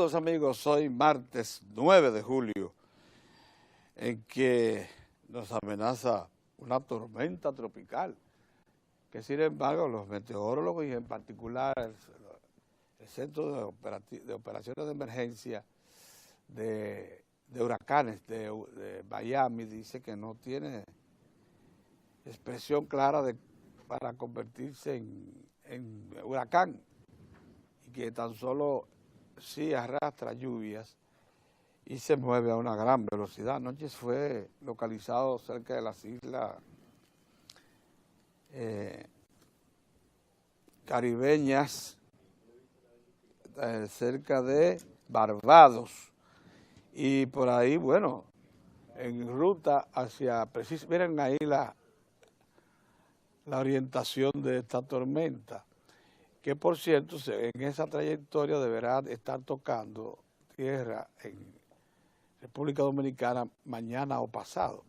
Saludos amigos, hoy martes 9 de julio, en que nos amenaza una tormenta tropical, que sin embargo los meteorólogos y en particular el Centro de Operaciones de Emergencia de huracanes de Miami dice que no tiene expresión clara para convertirse en huracán y que tan solo sí arrastra lluvias y se mueve a una gran velocidad. Anoche fue localizado cerca de las islas caribeñas, cerca de Barbados, y por ahí, bueno, en ruta hacia, miren ahí la orientación de esta tormenta, que por cierto en esa trayectoria deberá estar tocando tierra en República Dominicana mañana o pasado.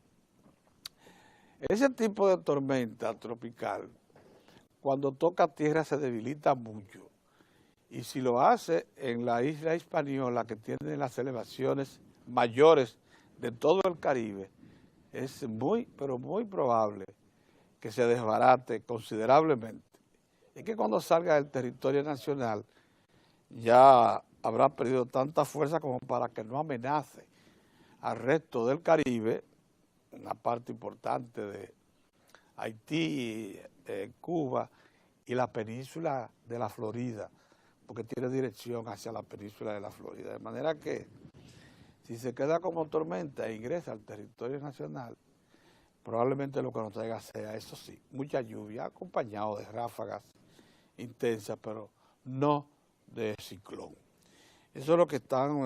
Ese tipo de tormenta tropical, cuando toca tierra se debilita mucho, y si lo hace en la isla Hispaniola, que tiene las elevaciones mayores de todo el Caribe, es muy, pero muy probable que se desbarate considerablemente. Es que cuando salga del territorio nacional ya habrá perdido tanta fuerza como para que no amenace al resto del Caribe, una parte importante de Haití, Cuba y la península de la Florida, porque tiene dirección hacia la península de la Florida. De manera que si se queda como tormenta e ingresa al territorio nacional, probablemente lo que nos traiga sea, eso sí, mucha lluvia, acompañado de ráfagas intensas, pero no de ciclón. Eso es lo que están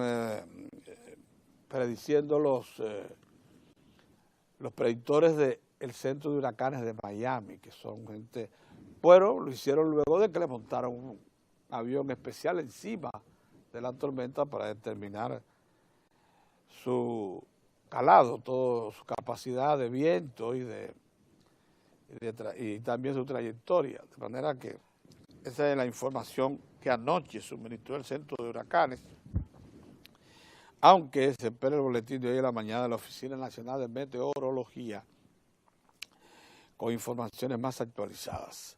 prediciendo los predictores del Centro de Huracanes de Miami, que son gente, pero lo hicieron luego de que le montaron un avión especial encima de la tormenta para determinar su calado, toda su capacidad de viento y también su trayectoria, de manera que esa es la información que anoche suministró el Centro de Huracanes, aunque se espera el boletín de hoy en la mañana de la Oficina Nacional de Meteorología con informaciones más actualizadas.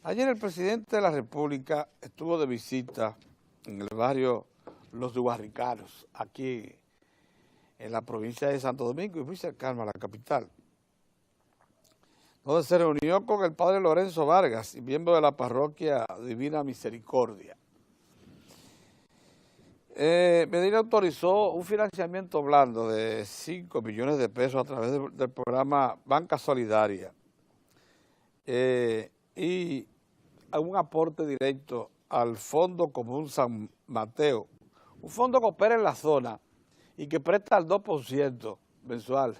Ayer el presidente de la República estuvo de visita en el barrio Los Dubarricanos, aquí en la provincia de Santo Domingo y muy cercano a la capital, donde se reunió con el padre Lorenzo Vargas, miembro de la parroquia Divina Misericordia. Medina autorizó un financiamiento blando de 5 millones de pesos a través del programa Banca Solidaria y un aporte directo al Fondo Común San Mateo, un fondo que opera en la zona y que presta al 2% mensual.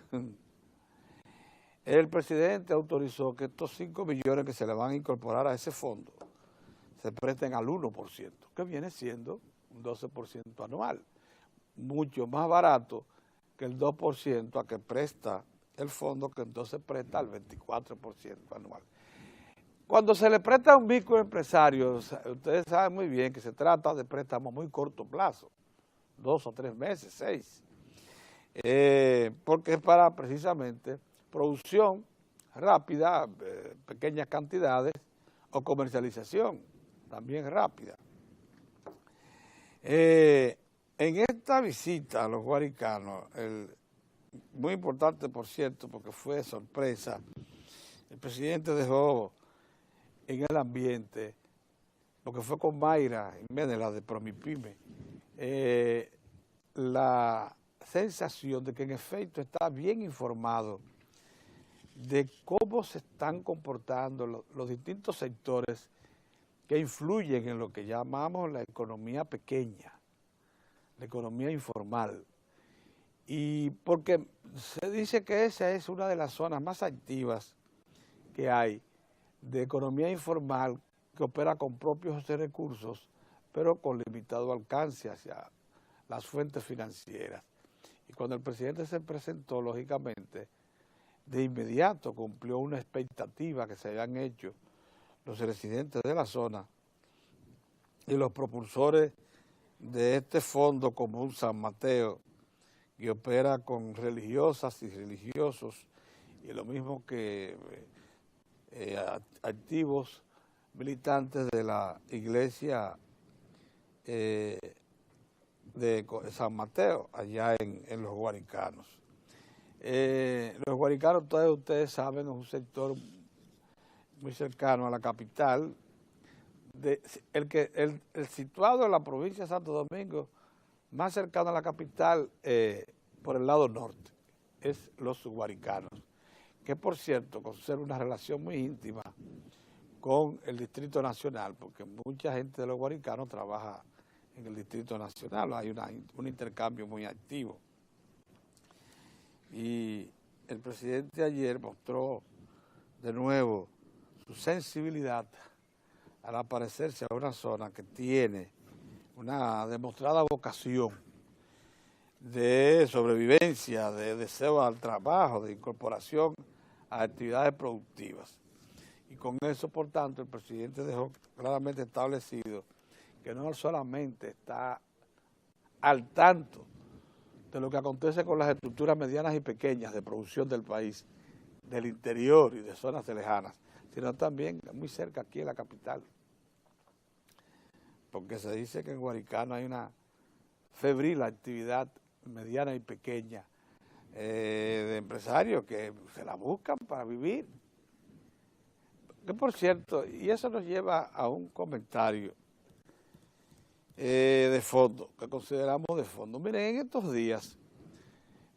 El presidente autorizó que estos 5 millones que se le van a incorporar a ese fondo se presten al 1%, que viene siendo un 12% anual, mucho más barato que el 2% a que presta el fondo, que entonces presta al 24% anual. Cuando se le presta a un microempresario, ustedes saben muy bien que se trata de préstamos muy corto plazo, 2 o 3 meses, 6, porque es para precisamente producción rápida, pequeñas cantidades, o comercialización también rápida. En esta visita a los guaricanos, muy importante por cierto, porque fue de sorpresa, el presidente dejó en el ambiente, porque fue con Mayra Jiménez, la de Promipyme, la sensación de que en efecto está bien informado de cómo se están comportando los distintos sectores que influyen en lo que llamamos la economía pequeña, la economía informal. Y porque se dice que esa es una de las zonas más activas que hay de economía informal, que opera con propios recursos, pero con limitado alcance hacia las fuentes financieras. Y cuando el presidente se presentó, lógicamente, de inmediato cumplió una expectativa que se habían hecho los residentes de la zona y los propulsores de este fondo común San Mateo, que opera con religiosas y religiosos, y lo mismo que activos militantes de la iglesia de San Mateo, allá en los Guaricanos. Los Guaricanos, todos ustedes saben, es un sector muy cercano a la capital, el situado en la provincia de Santo Domingo, más cercano a la capital por el lado norte, es los Guaricanos, que por cierto conserva una relación muy íntima con el Distrito Nacional, porque mucha gente de los Guaricanos trabaja en el Distrito Nacional, hay un intercambio muy activo. Y el presidente ayer mostró de nuevo su sensibilidad al aparecerse a una zona que tiene una demostrada vocación de sobrevivencia, de deseo al trabajo, de incorporación a actividades productivas. Y con eso, por tanto, el presidente dejó claramente establecido que no solamente está al tanto de lo que acontece con las estructuras medianas y pequeñas de producción del país, del interior y de zonas lejanas, sino también muy cerca aquí en la capital. Porque se dice que en Guaricano hay una febril actividad mediana y pequeña de empresarios que se la buscan para vivir. Que por cierto, y eso nos lleva a un comentario de fondo, que consideramos de fondo. Miren, en estos días,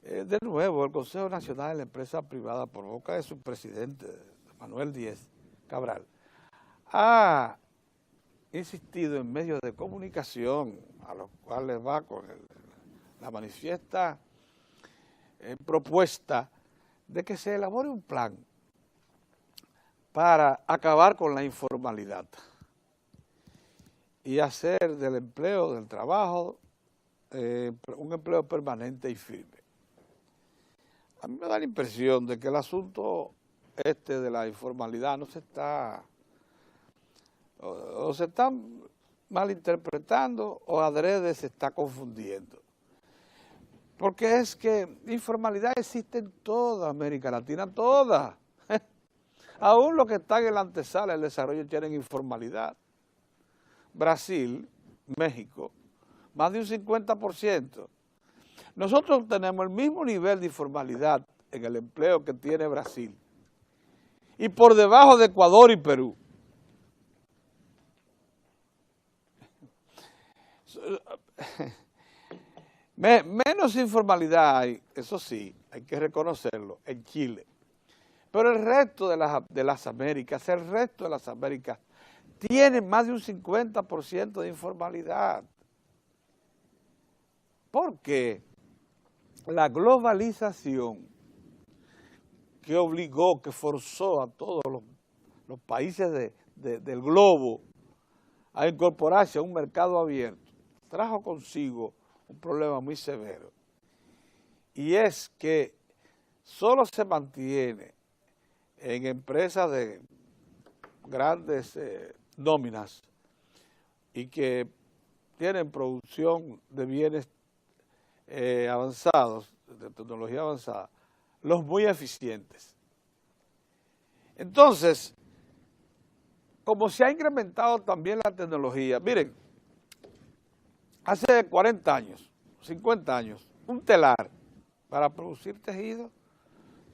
de nuevo, el Consejo Nacional de la Empresa Privada, por boca de su presidente, Manuel Díez Cabral, ha insistido en medios de comunicación, a los cuales va con la manifiesta propuesta de que se elabore un plan para acabar con la informalidad y hacer del empleo, del trabajo, un empleo permanente y firme. A mí me da la impresión de que el asunto de la informalidad no se está, o se está malinterpretando o adrede se está confundiendo. Porque es que informalidad existe en toda América Latina, toda. Aún los que están en la antesala del desarrollo tienen informalidad. Brasil, México, más de un 50%. Nosotros tenemos el mismo nivel de informalidad en el empleo que tiene Brasil. Y por debajo de Ecuador y Perú. Menos informalidad hay, eso sí, hay que reconocerlo, en Chile. Pero el resto de las Américas, tiene más de un 50% de informalidad. Porque la globalización que obligó, que forzó a todos los países del globo a incorporarse a un mercado abierto, trajo consigo un problema muy severo. Y es que solo se mantiene en empresas de grandes nóminas y que tienen producción de bienes avanzados, de tecnología avanzada, los muy eficientes. Entonces, como se ha incrementado también la tecnología, miren, hace 40 años, 50 años, un telar para producir tejido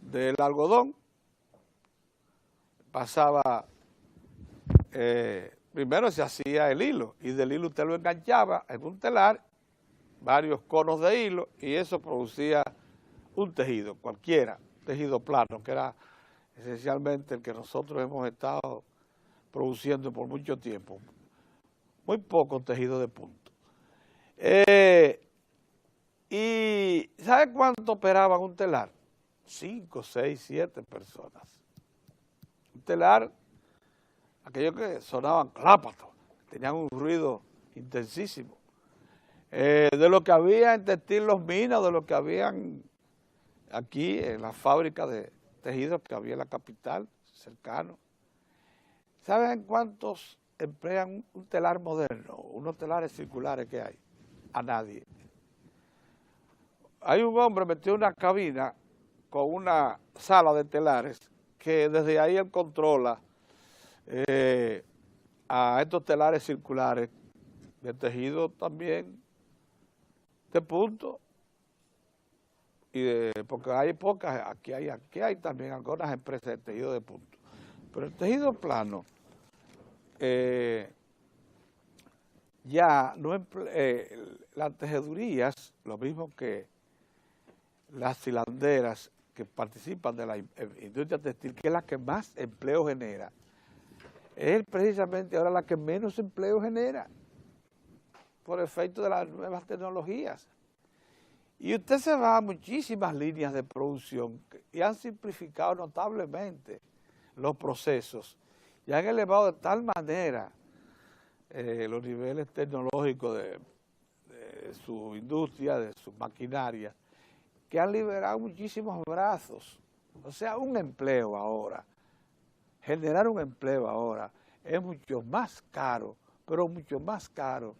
del algodón pasaba, primero se hacía el hilo y del hilo usted lo enganchaba en un telar, varios conos de hilo y eso producía un tejido, cualquiera, tejido plano, que era esencialmente el que nosotros hemos estado produciendo por mucho tiempo, muy poco tejido de punto. ¿Y sabe cuánto operaban un telar? 5, 6, 7 personas. Un telar, aquellos que sonaban clápatos, tenían un ruido intensísimo. De lo que había en Textil Los Minas, de lo que habían aquí en la fábrica de tejidos que había en la capital, cercano. ¿Saben cuántos emplean un telar moderno, unos telares circulares que hay? a nadie. Hay un hombre metido en una cabina con una sala de telares que desde ahí él controla a estos telares circulares de tejido también de punto, porque hay pocas, aquí hay también algunas empresas de tejido de punto, pero el tejido plano ya no las tejedurías, lo mismo que las hilanderas que participan de la industria textil, que es la que más empleo genera, es precisamente ahora la que menos empleo genera, por efecto de las nuevas tecnologías. Y usted se va a muchísimas líneas de producción y han simplificado notablemente los procesos y han elevado de tal manera los niveles tecnológicos de su industria, de su maquinaria, que han liberado muchísimos brazos. O sea, un empleo ahora, generar un empleo ahora es mucho más caro, pero mucho más caro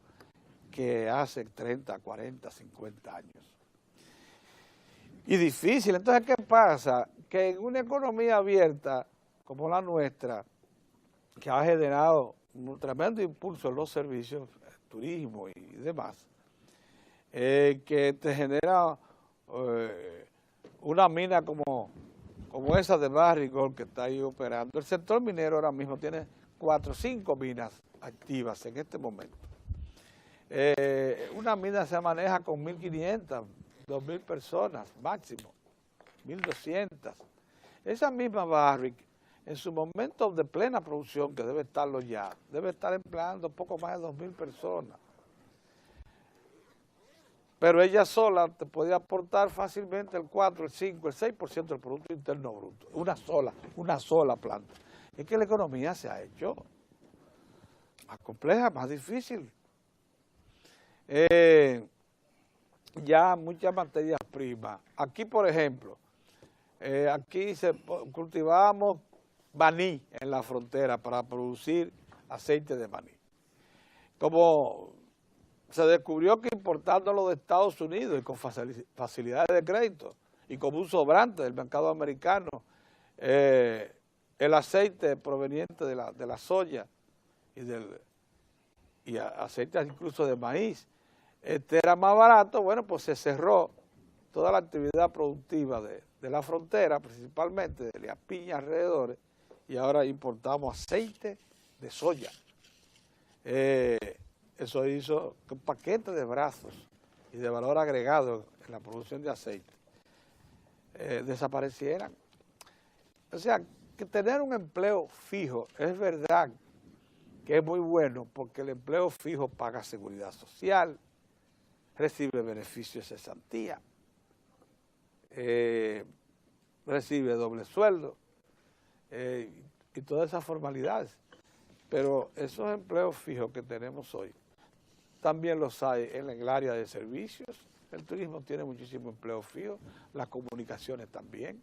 que hace 30, 40, 50 años. Y difícil. Entonces, ¿qué pasa? Que en una economía abierta como la nuestra, que ha generado un tremendo impulso en los servicios, turismo y demás, que te genera una mina como esa de Barrick que está ahí operando. El sector minero ahora mismo tiene 4 o 5 minas activas en este momento. Una mina se maneja con 1.500, 2.000 personas máximo, 1.200. Esa misma Barrick, en su momento de plena producción, que debe estarlo ya, debe estar empleando poco más de 2.000 personas. Pero ella sola te podía aportar fácilmente el 4, el 5, el 6% del Producto Interno Bruto. Una sola planta. Es que la economía se ha hecho más compleja, más difícil. Ya muchas materias primas. Aquí, por ejemplo, aquí cultivábamos maní en la frontera para producir aceite de maní. Como se descubrió que importándolo de Estados Unidos y con facilidades de crédito y como un sobrante del mercado americano, el aceite proveniente de la soya y aceite incluso de maíz, era más barato, bueno, pues se cerró toda la actividad productiva de la frontera, principalmente de las piñas alrededor, y ahora importamos aceite de soya. Eso hizo que un paquete de brazos y de valor agregado en la producción de aceite desaparecieran. O sea, que tener un empleo fijo es verdad que es muy bueno porque el empleo fijo paga seguridad social, recibe beneficios de cesantía, recibe doble sueldo y todas esas formalidades. Pero esos empleos fijos que tenemos hoy, también los hay en el área de servicios. El turismo tiene muchísimo empleo fijo, las comunicaciones también.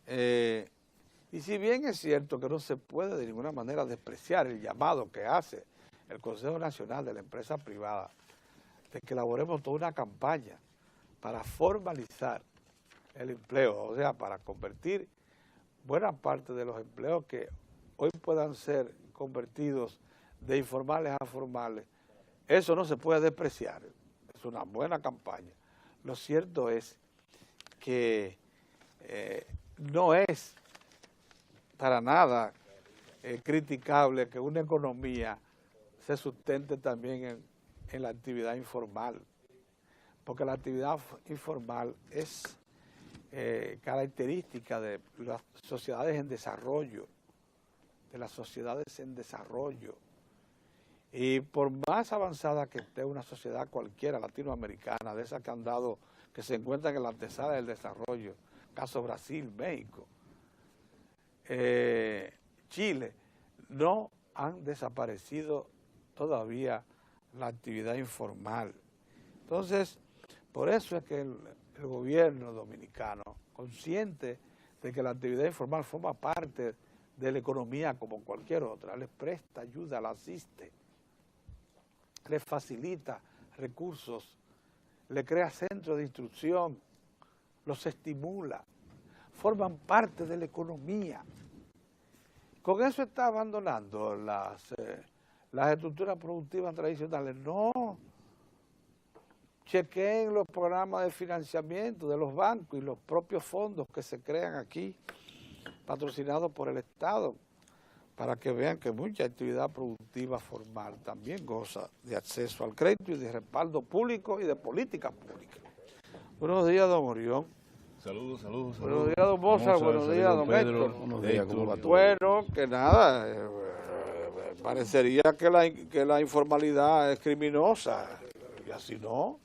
Y si bien es cierto que no se puede de ninguna manera despreciar el llamado que hace el Consejo Nacional de la Empresa Privada, de que elaboremos toda una campaña para formalizar el empleo, o sea, para convertir buena parte de los empleos que hoy puedan ser convertidos de informales a formales, eso no se puede despreciar, es una buena campaña. Lo cierto es que no es para nada criticable que una economía se sustente también en la actividad informal, porque la actividad informal es característica de las sociedades en desarrollo, y por más avanzada que esté una sociedad cualquiera latinoamericana, de esas que se encuentran en la antesala del desarrollo, caso Brasil, México, Chile, no han desaparecido todavía la actividad informal. Entonces, por eso es que el gobierno dominicano, consciente de que la actividad informal forma parte de la economía como cualquier otra, les presta ayuda, la asiste. le facilita recursos, le crea centros de instrucción, los estimula, forman parte de la economía. Con eso está abandonando las estructuras productivas tradicionales. No, chequeen los programas de financiamiento de los bancos y los propios fondos que se crean aquí, patrocinados por el Estado, para que vean que mucha actividad productiva formal también goza de acceso al crédito y de respaldo público y de políticas públicas. Buenos días, don Orión. Saludos. Buenos días, don Mozart. Buenos días, don Héctor. Buenos días, ¿cómo va todo? Bueno, que nada, parecería que la informalidad es criminosa, y así no.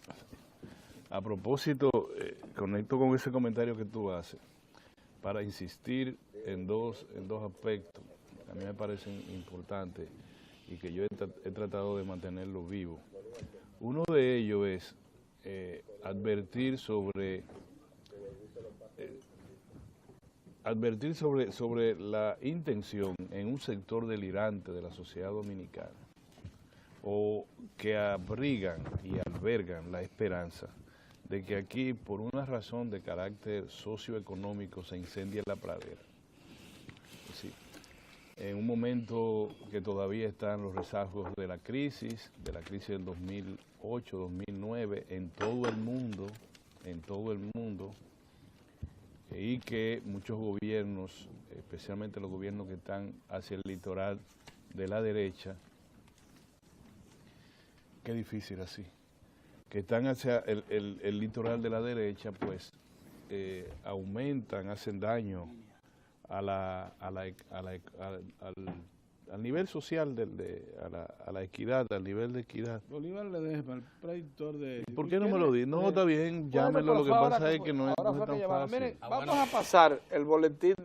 A propósito, conecto con ese comentario que tú haces para insistir en dos aspectos que a mí me parecen importantes y que yo he tratado de mantenerlo vivo. Uno de ellos es advertir sobre la intención en un sector delirante de la sociedad dominicana, o que abrigan y albergan la esperanza de que aquí, por una razón de carácter socioeconómico, se incendie la pradera. Es decir, en un momento que todavía están los rezagos de la crisis del 2008-2009 en todo el mundo, y que muchos gobiernos, especialmente los gobiernos que están hacia el litoral de la derecha, qué difícil así, que están hacia el litoral de la derecha, pues aumentan, hacen daño al nivel social, a la equidad, al nivel de equidad. Bolívar Ledesma, el predictor de... ¿Por qué no me lo dice? No, está bien, llámelo, lo que pasa es que no es tan fácil. Miren, vamos a pasar el boletín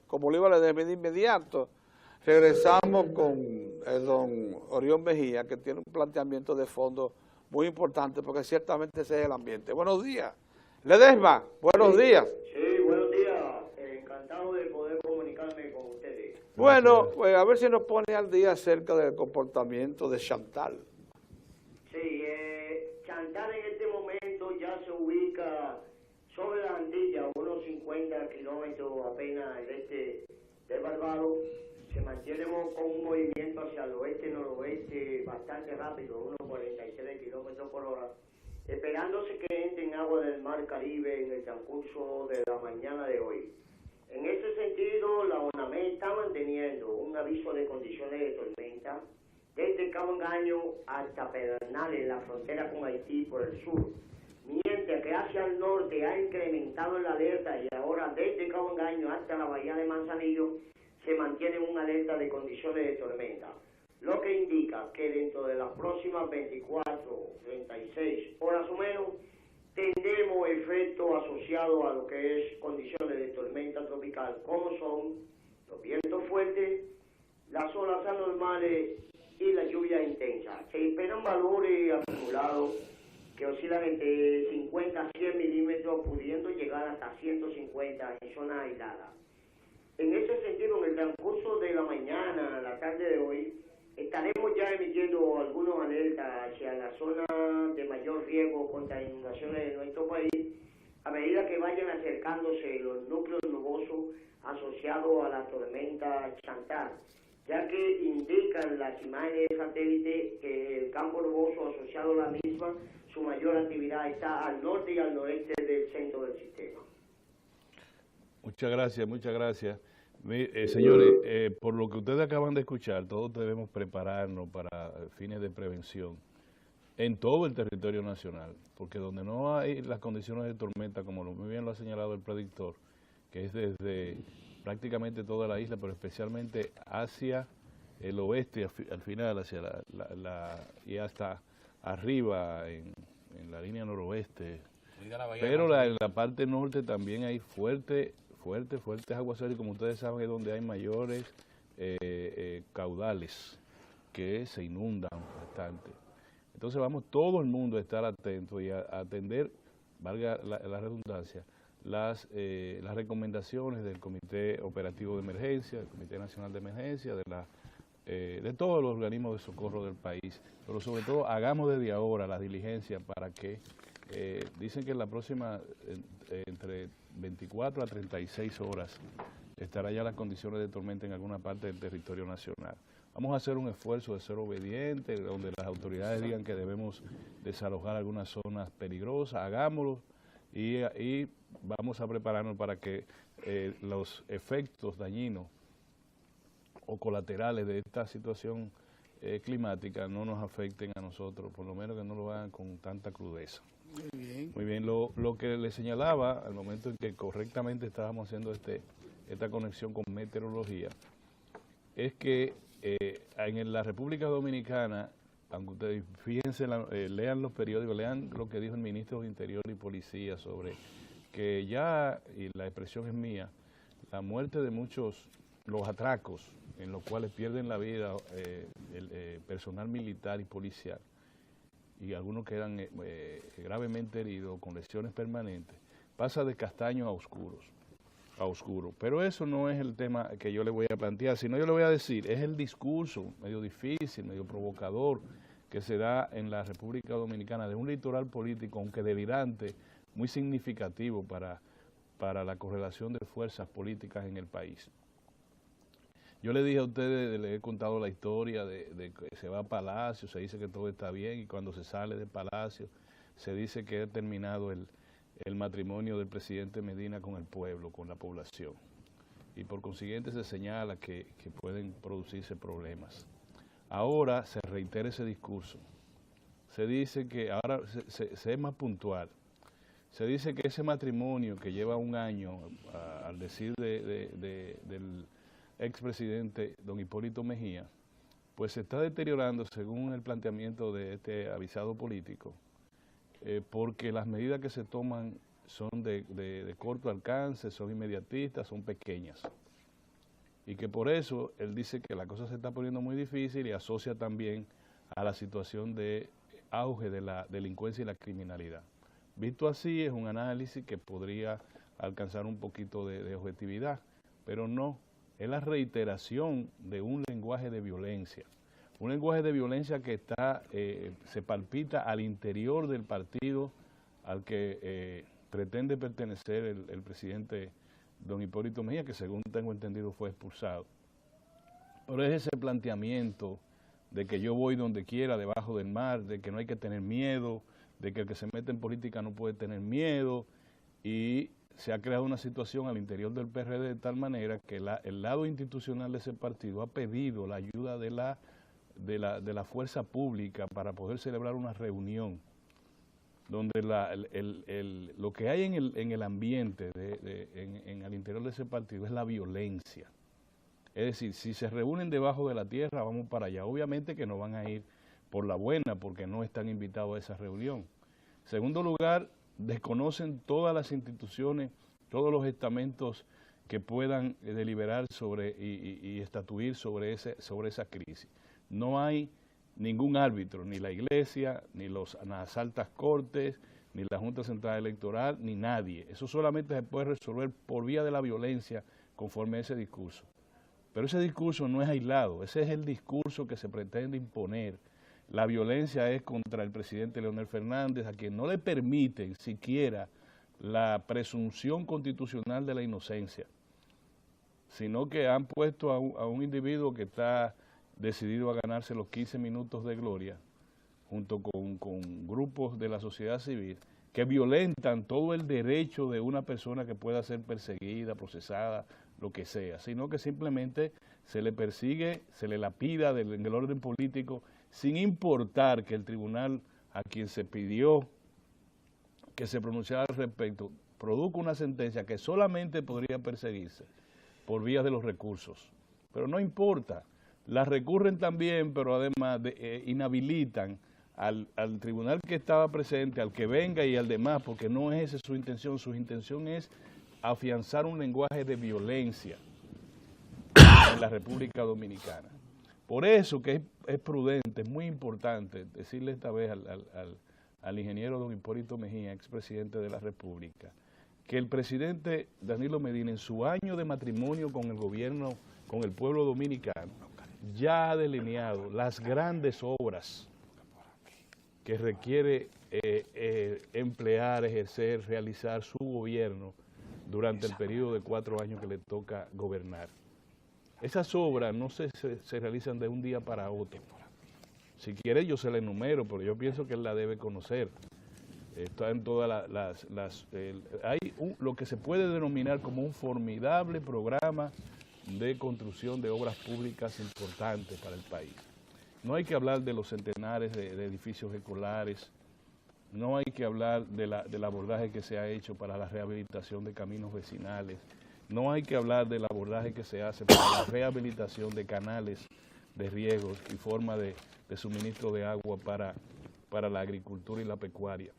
con Bolívar Ledesma de inmediato. Regresamos con el don Orión Mejía, que tiene un planteamiento de fondo muy importante, porque ciertamente ese es el ambiente. Buenos días. Ledesma, buenos días. Sí, buenos días. Encantado de poder comunicarme con ustedes. Bueno, pues a ver si nos pone al día acerca del comportamiento de Chantal. Sí, Chantal en este momento ya se ubica sobre la Antilla, unos 50 kilómetros apenas al este de Barbados. Se mantiene con un movimiento hacia el oeste-noroeste bastante rápido, unos 47 kilómetros por hora, esperándose que entre en agua del Mar Caribe en el transcurso de la mañana de hoy. En ese sentido, la ONAME está manteniendo un aviso de condiciones de tormenta desde Cabo Engaño hasta Pedernales, la frontera con Haití por el sur, mientras que hacia el norte ha incrementado la alerta y ahora desde Cabo Engaño hasta la bahía de Manzanillo se mantiene una alerta de condiciones de tormenta, lo que indica que dentro de las próximas 24, 36 horas o menos tendremos efectos asociados a lo que es condiciones de tormenta tropical, como son los vientos fuertes, las olas anormales y la lluvia intensa. Se esperan valores acumulados que oscilan entre 50 a 100 milímetros, pudiendo llegar hasta 150 en zonas aisladas. En ese sentido, en el transcurso de la mañana, la tarde de hoy, estaremos ya emitiendo algunos alertas hacia la zona de mayor riesgo contra inundaciones de nuestro país, a medida que vayan acercándose los núcleos nubosos asociados a la tormenta Chantal, ya que indican las imágenes de satélite que el campo nuboso asociado a la misma, su mayor actividad está al norte y al noreste del centro del sistema. Muchas gracias. Señores, por lo que ustedes acaban de escuchar, todos debemos prepararnos para fines de prevención en todo el territorio nacional, porque donde no hay las condiciones de tormenta, como muy bien lo ha señalado el predictor, que es desde prácticamente toda la isla, pero especialmente hacia el oeste, al final, hacia y hasta arriba en la línea noroeste. Pero en la parte norte también hay fuertes aguaceros, y como ustedes saben es donde hay mayores caudales que se inundan bastante. Entonces vamos todo el mundo a estar atento y a atender, valga la redundancia, las recomendaciones del Comité Operativo de Emergencia, del Comité Nacional de Emergencia, de la de todos los organismos de socorro del país, pero sobre todo hagamos desde ahora la diligencia para que, dicen que en la próxima, entre 24 a 36 horas, estará ya las condiciones de tormenta en alguna parte del territorio nacional. Vamos a hacer un esfuerzo de ser obedientes, donde las autoridades digan que debemos desalojar algunas zonas peligrosas, hagámoslo y vamos a prepararnos para que los efectos dañinos o colaterales de esta situación climática no nos afecten a nosotros, por lo menos que no lo hagan con tanta crudeza. Muy bien. Muy bien, lo que le señalaba al momento en que correctamente estábamos haciendo esta conexión con meteorología, es que en la República Dominicana, aunque ustedes fíjense, lean los periódicos, lean lo que dijo el ministro de Interior y Policía sobre que ya, y la expresión es mía, la muerte de muchos, los atracos en los cuales pierden la vida el personal militar y policial, y algunos quedan gravemente heridos con lesiones permanentes, pasa de castaños a oscuro. Pero eso no es el tema que yo le voy a plantear, sino yo le voy a decir, es el discurso medio difícil, medio provocador, que se da en la República Dominicana de un litoral político, aunque delirante, muy significativo para la correlación de fuerzas políticas en el país. Yo le dije a ustedes, le he contado la historia de que se va a Palacio, se dice que todo está bien, y cuando se sale de Palacio se dice que ha terminado el matrimonio del presidente Medina con el pueblo, con la población. Y por consiguiente se señala que pueden producirse problemas. Ahora se reitera ese discurso. Se dice que, ahora se es más puntual, se dice que ese matrimonio que lleva un año, al decir del expresidente don Hipólito Mejía, pues se está deteriorando según el planteamiento de este avisado político, porque las medidas que se toman son de corto alcance, son inmediatistas, son pequeñas. Y que por eso él dice que la cosa se está poniendo muy difícil y asocia también a la situación de auge de la delincuencia y la criminalidad. Visto así, es un análisis que podría alcanzar un poquito de objetividad, pero no, es la reiteración de un lenguaje de violencia. Un lenguaje de violencia que se palpita al interior del partido al que pretende pertenecer el presidente don Hipólito Mejía, que según tengo entendido fue expulsado. Pero es ese planteamiento de que yo voy donde quiera, debajo del mar, de que no hay que tener miedo, de que el que se mete en política no puede tener miedo, y se ha creado una situación al interior del PRD de tal manera que el lado institucional de ese partido ha pedido la ayuda de la fuerza pública para poder celebrar una reunión donde lo que hay en el ambiente en el interior de ese partido es la violencia. Es decir, si se reúnen debajo de la tierra, vamos para allá. Obviamente que no van a ir por la buena porque no están invitados a esa reunión. En segundo lugar, desconocen todas las instituciones, todos los estamentos que puedan deliberar y estatuir sobre esa crisis. No hay ningún árbitro, ni la Iglesia, ni las altas cortes, ni la Junta Central Electoral, ni nadie. Eso solamente se puede resolver por vía de la violencia conforme a ese discurso. Pero ese discurso no es aislado, ese es el discurso que se pretende imponer. La violencia es contra el presidente Leonel Fernández, a quien no le permiten siquiera la presunción constitucional de la inocencia, sino que han puesto a un individuo que está decidido a ganarse los 15 minutos de gloria, junto con grupos de la sociedad civil, que violentan todo el derecho de una persona que pueda ser perseguida, procesada, lo que sea, sino que simplemente se le persigue, se le lapida en el orden político, sin importar que el tribunal a quien se pidió que se pronunciara al respecto, produzca una sentencia que solamente podría perseguirse por vía de los recursos. Pero no importa, las recurren también, pero además inhabilitan al tribunal que estaba presente, al que venga y al demás, porque no es esa su intención es afianzar un lenguaje de violencia en la República Dominicana. Por eso que es prudente, es muy importante decirle esta vez al ingeniero don Hipólito Mejía, expresidente de la República, que el presidente Danilo Medina en su año de matrimonio con el gobierno, con el pueblo dominicano, ya ha delineado las grandes obras que requiere emplear, ejercer, realizar su gobierno durante el periodo de 4 años que le toca gobernar. Esas obras no se realizan de un día para otro. Si quiere yo se la enumero, pero yo pienso que él la debe conocer. Está en todas hay lo que se puede denominar como un formidable programa de construcción de obras públicas importantes para el país. No hay que hablar de los centenares de edificios escolares, no hay que hablar del abordaje que se ha hecho para la rehabilitación de caminos vecinales, no hay que hablar del abordaje que se hace para la rehabilitación de canales de riegos y forma de suministro de agua para la agricultura y la pecuaria.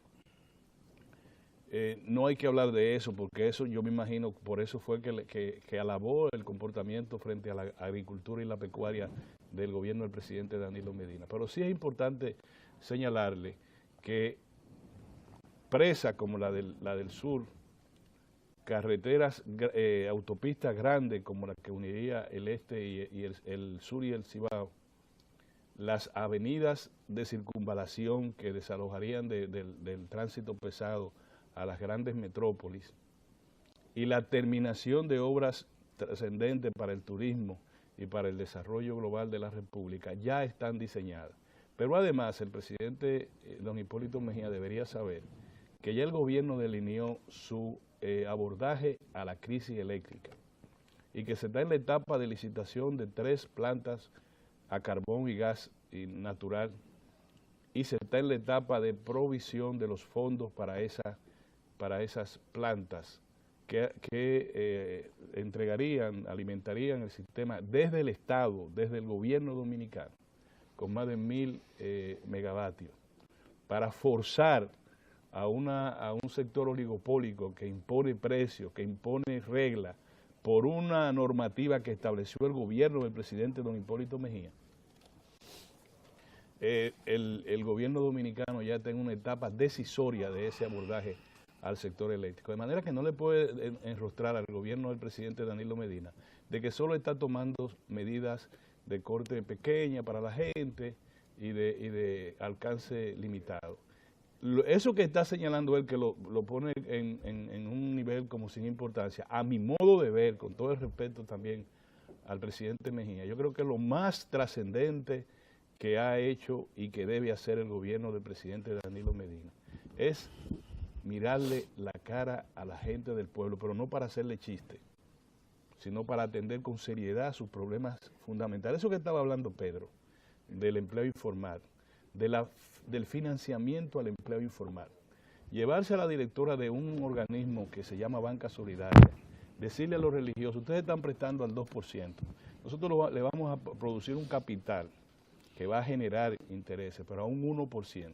No hay que hablar de eso, porque eso yo me imagino, por eso fue que alabó el comportamiento frente a la agricultura y la pecuaria del gobierno del presidente Danilo Medina. Pero sí es importante señalarle que presas como la del sur, carreteras, autopistas grandes como la que uniría el este y el sur y el Cibao, las avenidas de circunvalación que desalojarían del tránsito pesado a las grandes metrópolis y la terminación de obras trascendentes para el turismo y para el desarrollo global de la República ya están diseñadas. Pero además el presidente don Hipólito Mejía debería saber que ya el gobierno delineó su abordaje a la crisis eléctrica y que se está en la etapa de licitación de 3 plantas a carbón y gas natural y se está en la etapa de provisión de los fondos para esas plantas que entregarían, alimentarían el sistema desde el Estado, desde el gobierno dominicano, con más de 1000 megavatios, para forzar a un sector oligopólico que impone precios, que impone reglas, por una normativa que estableció el gobierno del presidente don Hipólito Mejía. El gobierno dominicano ya está en una etapa decisoria de ese abordaje al sector eléctrico, de manera que no le puede enrostrar al gobierno del presidente Danilo Medina de que solo está tomando medidas de corte pequeña para la gente y de alcance limitado. Eso que está señalando él, que lo pone en un nivel como sin importancia, a mi modo de ver, con todo el respeto también al presidente Mejía, yo creo que lo más trascendente que ha hecho y que debe hacer el gobierno del presidente Danilo Medina es mirarle la cara a la gente del pueblo, pero no para hacerle chiste, sino para atender con seriedad sus problemas fundamentales. Eso que estaba hablando Pedro, del empleo informal, del financiamiento al empleo informal. Llevarse a la directora de un organismo que se llama Banca Solidaria, decirle a los religiosos, ustedes están prestando al 2%, nosotros le vamos a producir un capital que va a generar intereses, pero a un 1%.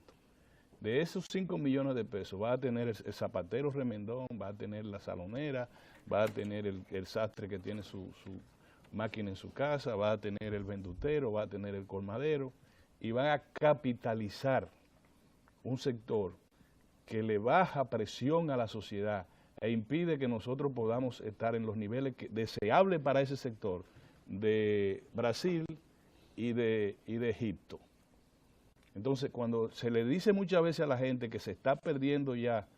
De esos 5 millones de pesos va a tener el zapatero remendón, va a tener la salonera, va a tener el sastre que tiene su máquina en su casa, va a tener el vendutero, va a tener el colmadero, y van a capitalizar un sector que le baja presión a la sociedad e impide que nosotros podamos estar en los niveles deseables para ese sector de Brasil y de Egipto. Entonces, cuando se le dice muchas veces a la gente que se está perdiendo ya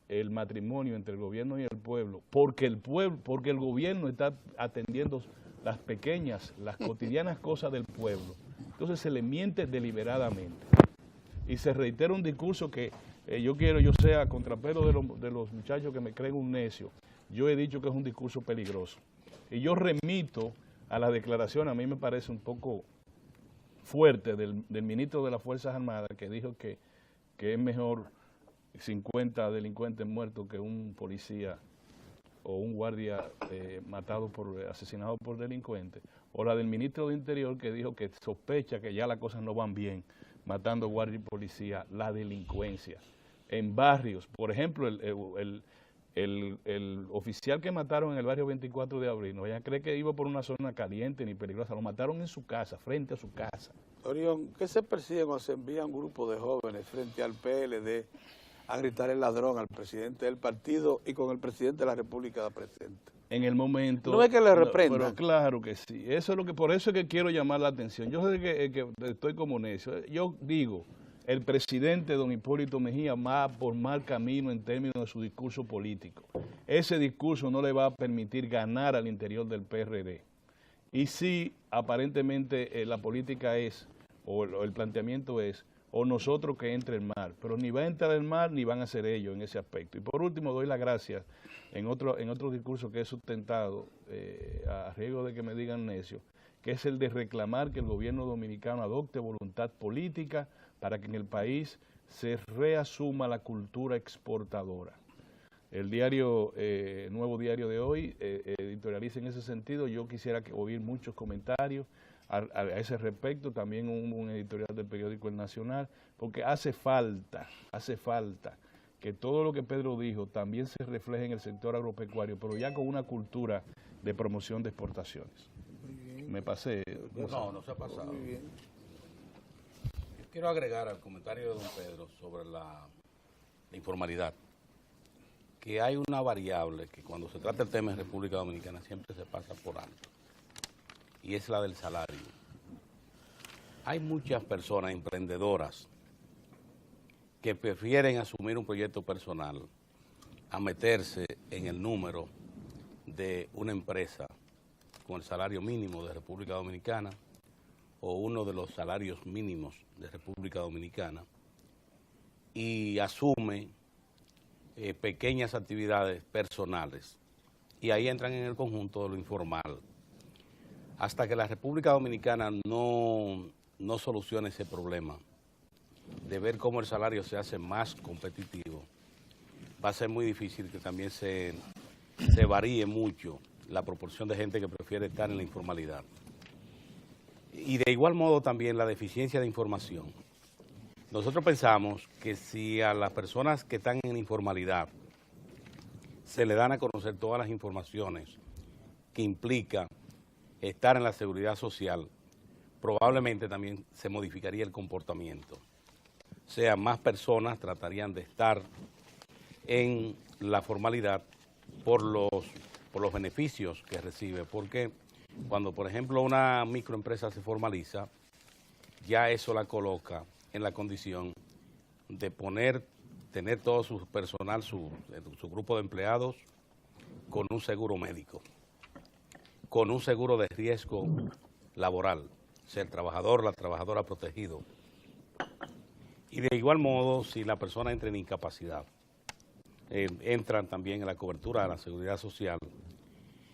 el matrimonio entre el gobierno y el pueblo, porque el gobierno está atendiendo las pequeñas, las cotidianas cosas del pueblo, entonces se le miente deliberadamente. Y se reitera un discurso que yo sea contrapelo de los muchachos que me creen un necio. Yo he dicho que es un discurso peligroso. Y yo remito a la declaración, a mí me parece un poco fuerte del ministro de las Fuerzas Armadas, que dijo que es mejor 50 delincuentes muertos que un policía o un guardia asesinado por delincuentes, o la del ministro de Interior, que dijo que sospecha que ya las cosas no van bien, matando guardia y policía, la delincuencia en barrios. Por ejemplo, el oficial que mataron en el barrio 24 de abril, no ella cree que iba por una zona caliente ni peligrosa, lo mataron en su casa, frente a su casa. Orión, ¿qué se persigue cuando se envía un grupo de jóvenes frente al PLD a gritar el ladrón al presidente del partido y con el presidente de la República presente. En el momento... No es que le reprendan. Pero claro que sí. Eso es lo que, por eso es que quiero llamar la atención. Yo sé que estoy como necio. Yo digo, el presidente don Hipólito Mejía va por mal camino en términos de su discurso político. Ese discurso no le va a permitir ganar al interior del PRD. Y sí, aparentemente la política es, o el planteamiento es, o nosotros que entre el mar, pero ni va a entrar el mar ni van a ser ellos en ese aspecto. Y por último doy las gracias en otro discurso que he sustentado, a riesgo de que me digan necio, que es el de reclamar que el gobierno dominicano adopte voluntad política para que en el país se reasuma la cultura exportadora. El diario, Nuevo Diario de hoy, editorializa en ese sentido. Yo quisiera oír muchos comentarios a ese respecto, también un editorial del periódico El Nacional, porque hace falta que todo lo que Pedro dijo también se refleje en el sector agropecuario, pero ya con una cultura de promoción de exportaciones. Me pasé. No se ha pasado. Yo quiero agregar al comentario de don Pedro sobre la informalidad, que hay una variable que cuando se trata el tema en República Dominicana siempre se pasa por alto, y es la del salario. Hay muchas personas emprendedoras que prefieren asumir un proyecto personal a meterse en el número de una empresa con el salario mínimo de República Dominicana o uno de los salarios mínimos de República Dominicana y asume pequeñas actividades personales, y ahí entran en el conjunto de lo informal. Hasta que la República Dominicana no solucione ese problema de ver cómo el salario se hace más competitivo, va a ser muy difícil que también se varíe mucho la proporción de gente que prefiere estar en la informalidad. Y de igual modo también la deficiencia de información. Nosotros pensamos que si a las personas que están en informalidad se le dan a conocer todas las informaciones que implica estar en la seguridad social, probablemente también se modificaría el comportamiento. O sea, más personas tratarían de estar en la formalidad por los beneficios que recibe, porque cuando, por ejemplo, una microempresa se formaliza, ya eso la coloca en la condición de tener todo su personal, su grupo de empleados, con un seguro médico, con un seguro de riesgo laboral, ser trabajador, la trabajadora protegido. Y de igual modo, si la persona entra en incapacidad, entran también en la cobertura de la seguridad social.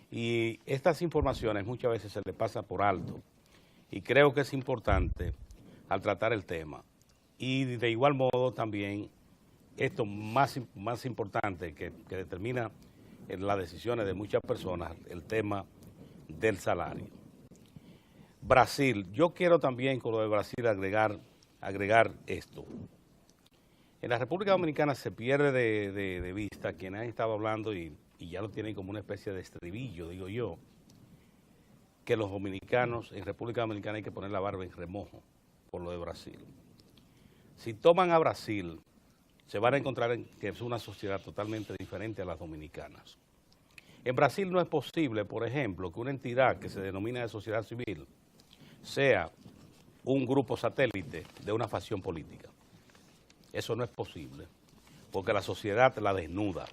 Y estas informaciones muchas veces se le pasa por alto. Y creo que es importante al tratar el tema. Y de igual modo también, esto más importante que determina las decisiones de muchas personas, el tema del salario. Brasil, yo quiero también con lo de Brasil agregar esto. En la República Dominicana se pierde de vista, quienes han estado hablando y ya lo tienen como una especie de estribillo, digo yo, que los dominicanos en República Dominicana hay que poner la barba en remojo por lo de Brasil. Si toman a Brasil, se van a encontrar que es una sociedad totalmente diferente a las dominicanas. En Brasil no es posible, por ejemplo, que una entidad que se denomina de sociedad civil sea un grupo satélite de una facción política. Eso no es posible, porque la sociedad la desnuda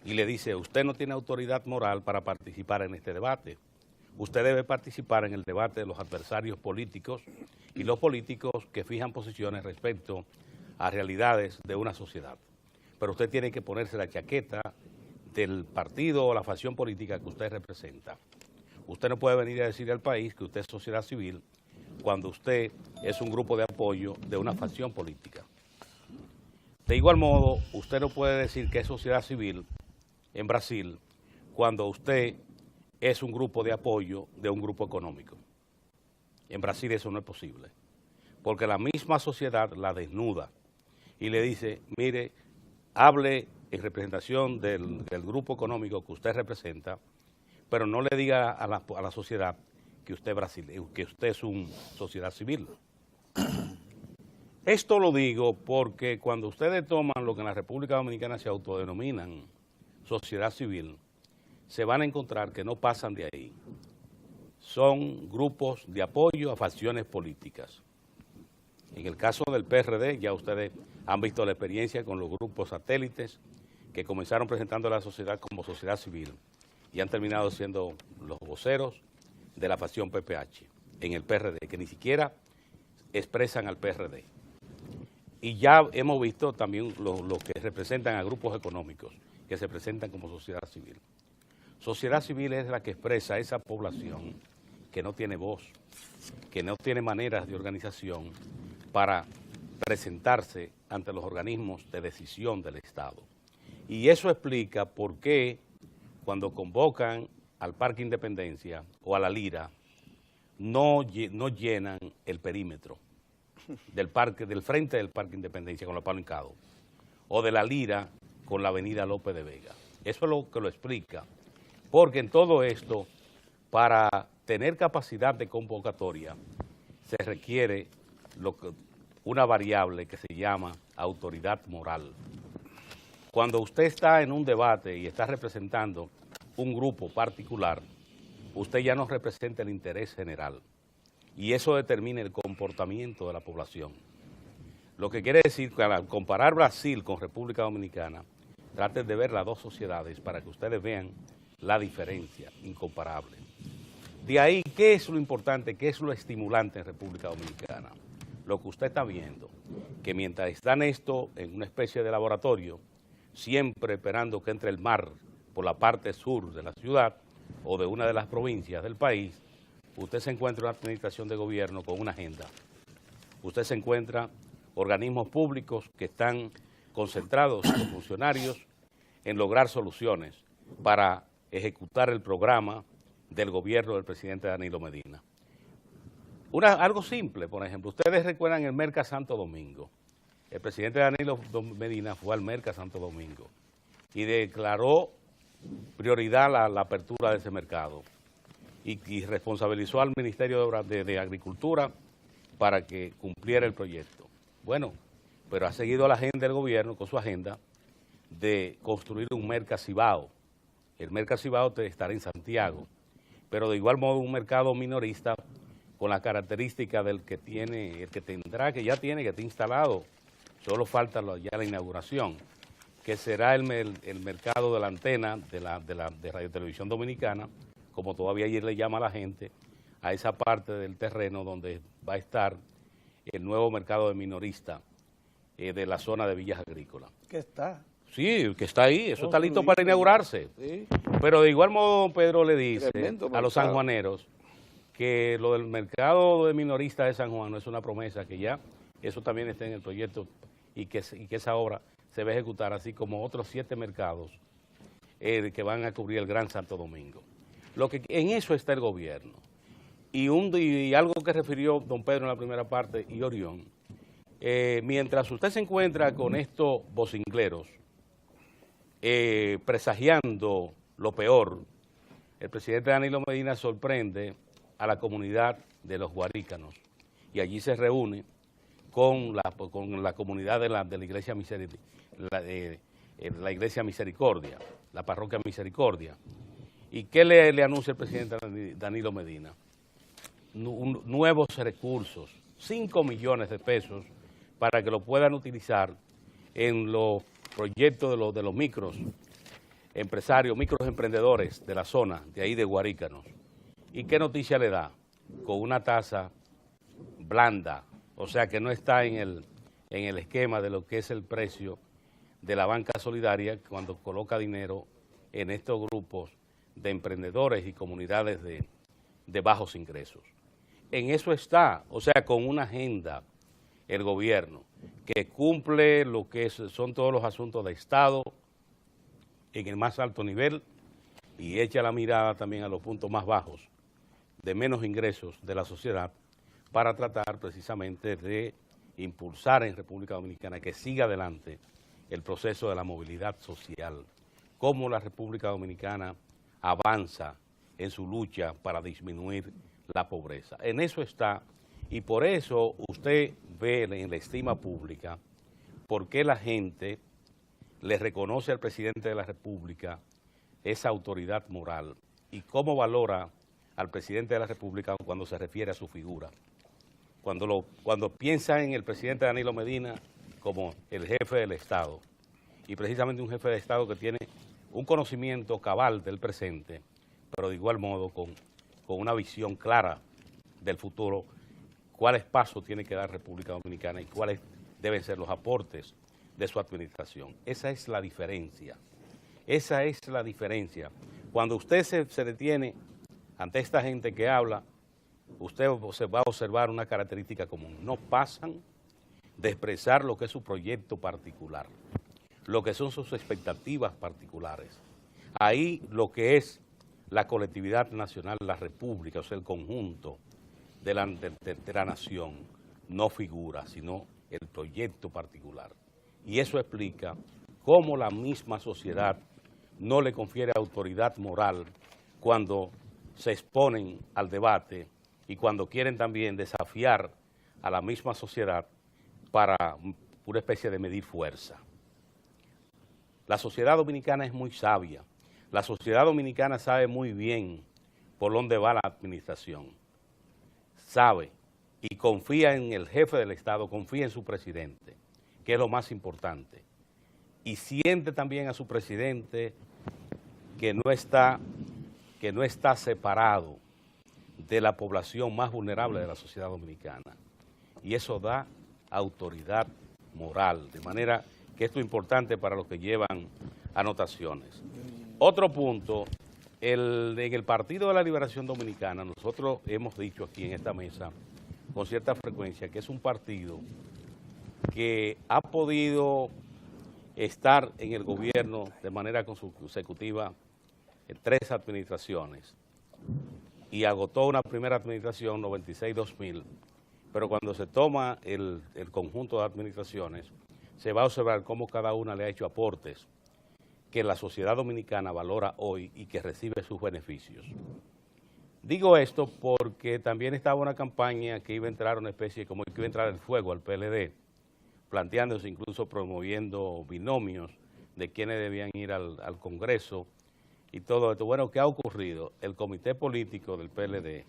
y le dice, usted no tiene autoridad moral para participar en este debate. Usted debe participar en el debate de los adversarios políticos y los políticos que fijan posiciones respecto a realidades de una sociedad. Pero usted tiene que ponerse la chaqueta del partido o la facción política que usted representa. Usted no puede venir a decir al país que usted es sociedad civil cuando usted es un grupo de apoyo de una facción política. De igual modo, usted no puede decir que es sociedad civil en Brasil cuando usted es un grupo de apoyo de un grupo económico. En Brasil eso no es posible, porque la misma sociedad la desnuda y le dice, mire, hable en representación del grupo económico que usted representa, pero no le diga a la sociedad que usted es una sociedad civil. Esto lo digo porque cuando ustedes toman lo que en la República Dominicana se autodenominan sociedad civil, se van a encontrar que no pasan de ahí. Son grupos de apoyo a facciones políticas. En el caso del PRD, ya ustedes han visto la experiencia con los grupos satélites que comenzaron presentando a la sociedad como sociedad civil y han terminado siendo los voceros de la facción PPH en el PRD, que ni siquiera expresan al PRD. Y ya hemos visto también los que representan a grupos económicos, que se presentan como sociedad civil. Sociedad civil es la que expresa a esa población que no tiene voz, que no tiene maneras de organización para presentarse ante los organismos de decisión del Estado. Y eso explica por qué cuando convocan al Parque Independencia o a la Lira, no llenan el perímetro del parque, del frente del Parque Independencia con los palos hincados, o de la Lira con la avenida López de Vega. Eso es lo que lo explica, porque en todo esto, para tener capacidad de convocatoria, se requiere una variable que se llama autoridad moral. Cuando usted está en un debate y está representando un grupo particular, usted ya no representa el interés general y eso determina el comportamiento de la población. Lo que quiere decir que al comparar Brasil con República Dominicana, traten de ver las dos sociedades para que ustedes vean la diferencia incomparable. De ahí, ¿qué es lo importante, qué es lo estimulante en República Dominicana? Lo que usted está viendo, que mientras están esto en una especie de laboratorio, siempre esperando que entre el mar por la parte sur de la ciudad o de una de las provincias del país, usted se encuentra una administración de gobierno con una agenda. Usted se encuentra organismos públicos que están concentrados, los funcionarios, en lograr soluciones para ejecutar el programa del gobierno del presidente Danilo Medina. Algo simple, por ejemplo, ustedes recuerdan el Merca Santo Domingo. El presidente Danilo Medina fue al Merca Santo Domingo y declaró prioridad la apertura de ese mercado y responsabilizó al Ministerio de Agricultura para que cumpliera el proyecto. Bueno, pero ha seguido la agenda del gobierno con su agenda de construir un Merca Cibao. El Merca Cibao estará en Santiago, pero de igual modo un mercado minorista con la característica del que tiene, el que tendrá, que ya tiene, que está instalado. Solo falta ya la inauguración, que será el mercado de la antena de Radio Televisión Dominicana, como todavía ayer le llama a la gente, a esa parte del terreno donde va a estar el nuevo mercado de minorista de la zona de Villas Agrícolas. ¿Qué está? Sí, que está ahí, eso está listo para inaugurarse. Sí. Pero de igual modo, Pedro le dice Tremendo a los sanjuaneros que lo del mercado de minoristas de San Juan no es una promesa, que ya eso también está en el proyecto y que esa obra se va a ejecutar, así como otros 7 mercados que van a cubrir el Gran Santo Domingo. En eso está el gobierno. Y algo que refirió don Pedro en la primera parte y Orión, mientras usted se encuentra con estos vocingleros presagiando lo peor, el presidente Danilo Medina sorprende a la comunidad de los guarícanos y allí se reúne con la comunidad de la Iglesia la Iglesia Misericordia, la Parroquia Misericordia. ¿Y qué le anuncia el presidente Danilo Medina? Nuevos recursos, 5 millones de pesos para que lo puedan utilizar en los proyectos de los micros empresarios, micros emprendedores de la zona, de ahí de Guarícanos. ¿Y qué noticia le da? Con una tasa blanda, o sea que no está en el esquema de lo que es el precio de la banca solidaria cuando coloca dinero en estos grupos de emprendedores y comunidades de bajos ingresos. En eso está, o sea, con una agenda el gobierno que cumple lo que son todos los asuntos de Estado en el más alto nivel y echa la mirada también a los puntos más bajos de menos ingresos de la sociedad para tratar precisamente de impulsar en República Dominicana que siga adelante el proceso de la movilidad social, cómo la República Dominicana avanza en su lucha para disminuir la pobreza. En eso está, y por eso usted ve en la estima pública por qué la gente le reconoce al presidente de la República esa autoridad moral y cómo valora al presidente de la República cuando se refiere a su figura. Cuando piensa en el presidente Danilo Medina como el jefe del Estado, y precisamente un jefe de Estado que tiene un conocimiento cabal del presente, pero de igual modo con una visión clara del futuro, cuáles pasos tiene que dar República Dominicana y cuáles deben ser los aportes de su administración. Esa es la diferencia. Esa es la diferencia. Cuando usted se detiene ante esta gente que habla, usted se va a observar una característica común. No pasan de expresar lo que es su proyecto particular, lo que son sus expectativas particulares. Ahí lo que es la colectividad nacional, la república, o sea, el conjunto de la nación, no figura, sino el proyecto particular. Y eso explica cómo la misma sociedad no le confiere autoridad moral cuando se exponen al debate y cuando quieren también desafiar a la misma sociedad para una especie de medir fuerza. La sociedad dominicana es muy sabia. La sociedad dominicana sabe muy bien por dónde va la administración. Sabe y confía en el jefe del Estado, confía en su presidente, que es lo más importante. Y siente también a su presidente que no está separado de la población más vulnerable de la sociedad dominicana. Y eso da autoridad moral, de manera que esto es importante para los que llevan anotaciones. Otro punto, en el Partido de la Liberación Dominicana, nosotros hemos dicho aquí en esta mesa con cierta frecuencia que es un partido que ha podido estar en el gobierno de manera consecutiva en 3 administraciones y agotó una primera administración 96-2000, pero cuando se toma el conjunto de administraciones se va a observar cómo cada una le ha hecho aportes que la sociedad dominicana valora hoy y que recibe sus beneficios. Digo esto porque también estaba una campaña que iba a entrar una especie, como que iba a entrar el fuego al PLD, planteándose, incluso promoviendo binomios de quienes debían ir al Congreso y todo esto. Bueno, ¿qué ha ocurrido? El comité político del PLD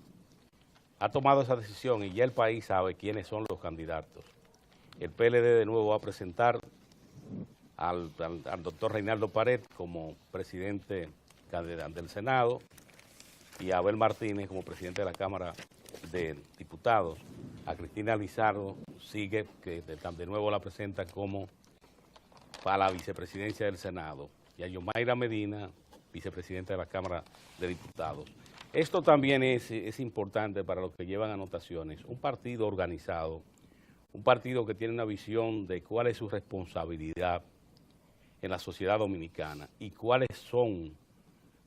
ha tomado esa decisión y ya el país sabe quiénes son los candidatos. El PLD de nuevo va a presentar al doctor Reinaldo Pared como presidente del Senado y a Abel Martínez como presidente de la Cámara de Diputados. A Cristina Lizardo sigue, que de nuevo la presenta como para la vicepresidencia del Senado, y a Yomaira Medina, vicepresidenta de la Cámara de Diputados. Esto también es importante para los que llevan anotaciones. Un partido organizado, un partido que tiene una visión de cuál es su responsabilidad en la sociedad dominicana y cuáles son